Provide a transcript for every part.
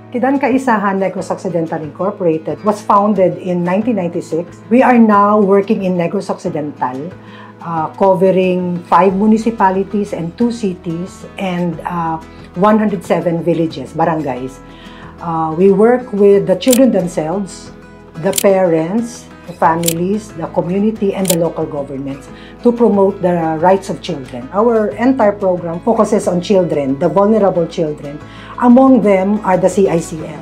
Kidan Kaisahan Negros Occidental Incorporated was founded in 1996. We are now working in Negros Occidental, covering 5 municipalities and 2 cities and 107 villages, barangays. We work with the children themselves, the parents, the families, the community, and the local governments to promote the rights of children. Our entire program focuses on children, the vulnerable children. Among them are the CICLs.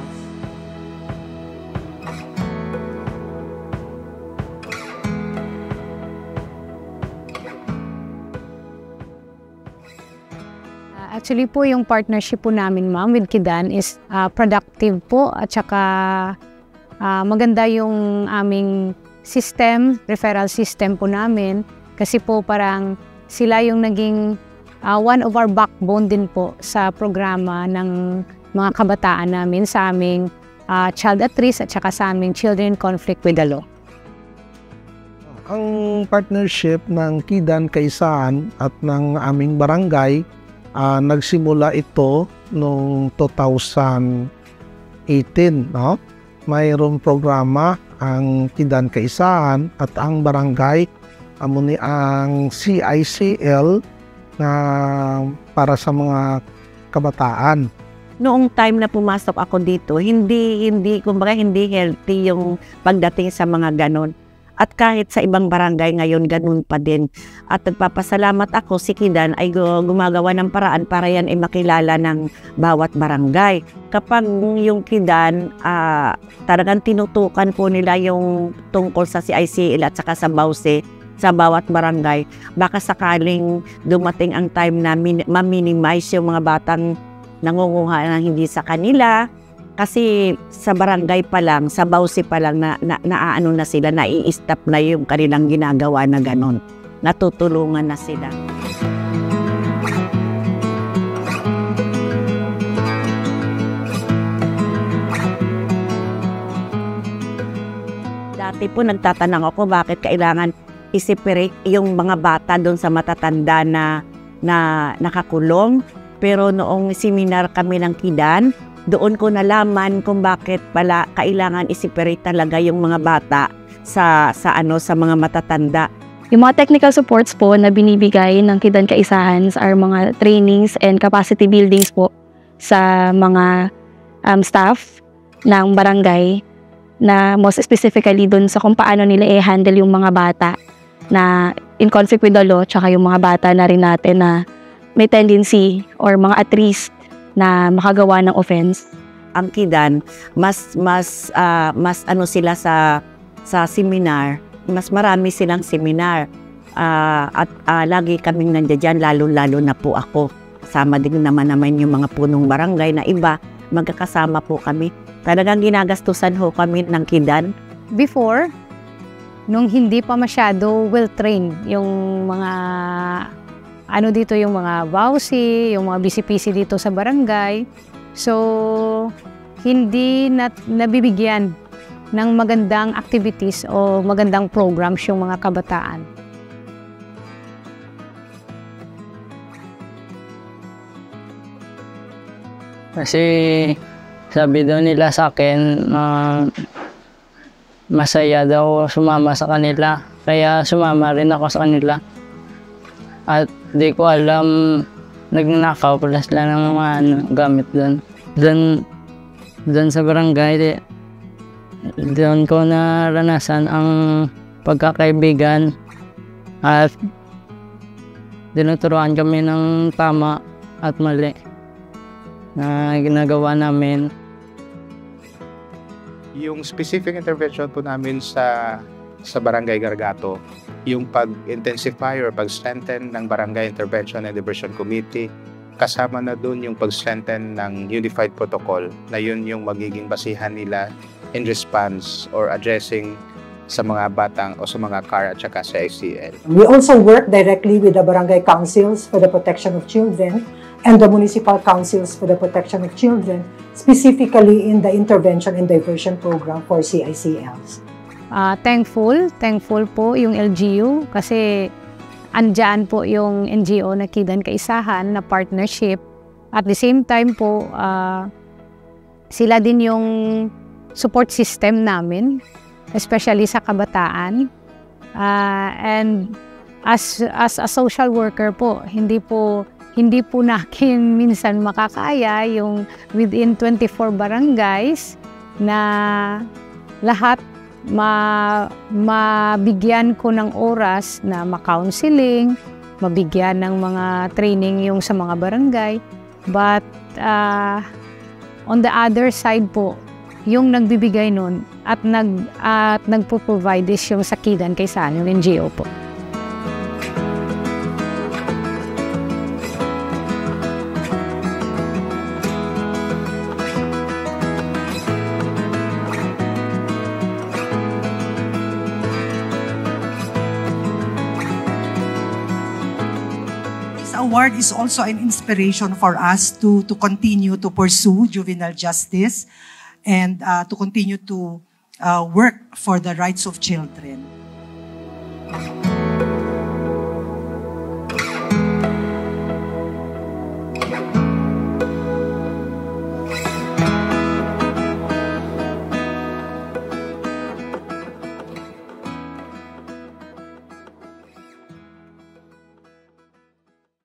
Actually po, yung partnership po namin, ma'am, with Kidan is productive po at saka maganda yung aming system, referral system po namin kasi po parang sila yung naging one of our backbone din po sa programa ng mga kabataan namin sa aming child at risk at saka sa aming children in conflict with the law. Ang partnership ng Kidan Kaisahan at ng aming barangay, nagsimula ito noong 2018. No? Mayroong programa ang Kidan Kaisahan at ang barangay, amuni ang CICL na para sa mga kabataan. Noong time na pumasok ako dito, hindi healthy yung pagdating sa mga ganon. At kahit sa ibang barangay ngayon, ganun pa din. At nagpapasalamat ako, si Kidan ay gumagawa ng paraan para yan ay makilala ng bawat barangay. Kapag yung Kidan, talagang tinutukan po nila yung tungkol sa CICL at saka sa BAUSE, sa bawat barangay, baka sakaling dumating ang time na ma-minimize yung mga batang nangunguha na hindi sa kanila. Kasi sa barangay pa lang, sa BAUSE pa lang, naaano na sila, nai-stop na yung kanilang ginagawa na ganon. Natutulungan na sila. Dati po nagtatanong ako bakit kailangan i-separate yung mga bata doon sa matatanda na nakakulong. Pero noong seminar kami ng Kidan, doon ko nalaman kung bakit pala kailangan i-separate talaga yung mga bata sa mga matatanda. Yung mga technical supports po na binibigay ng Kidan Kaisahan are mga trainings and capacity buildings po sa mga staff ng barangay na most specifically dun sa kung paano nila i-handle yung mga bata na in conflict with the law, tsaka yung mga bata na rin natin na may tendency or mga at risk na makagawa ng offense. Ang Kidan, mas ano sila sa seminar, mas marami silang seminar. At lagi kaming nandiyan, lalo-lalo na po ako. Kasama din naman yung mga punong barangay na iba, magkakasama po kami. Talagang ginagastusan ho kami ng Kidan. Before, nung hindi pa masyado well-trained yung mga dito yung mga BAUSE, yung mga BCPC dito sa barangay. So, hindi nabibigyan ng magandang activities o magandang programs yung mga kabataan. Kasi sabi daw nila sa akin, masaya daw sumama sa kanila. Kaya sumama rin ako sa kanila. At di ko alam, nagnanakaw pala sila ng mga gamit doon. Doon sa barangay, doon ko naranasan ang pagkakaibigan at tinuturuan kami ng tama at mali na ginagawa namin. Yung specific intervention po namin sa Barangay Gargato, yung pag-intensify or pag-strengthen ng Barangay Intervention and Diversion Committee, kasama na dun yung pag-strengthen ng Unified Protocol na yun yung magiging basihan nila in response or addressing sa mga batang o sa mga CAR at saka sa ICL. We also work directly with the Barangay Councils for the Protection of Children and the Municipal Councils for the Protection of Children, specifically in the Intervention and Diversion Program for CICLs. Thankful po yung LGU kasi andyan po yung NGO na Kidan Kaisahan na partnership. At the same time po, Sila din yung support system namin, especially sa kabataan. And as a social worker po, hindi po natin minsan makakaya yung within 24 barangays na lahat mabigyan ko ng oras na ma-counseling, mabigyan ng mga training yung sa mga barangay. But on the other side po, yung nagbibigay nun at nagpo-provide is yung sa Kidan Kaysahan, yung NGO po. Award is also an inspiration for us to continue to pursue juvenile justice and to continue to work for the rights of children.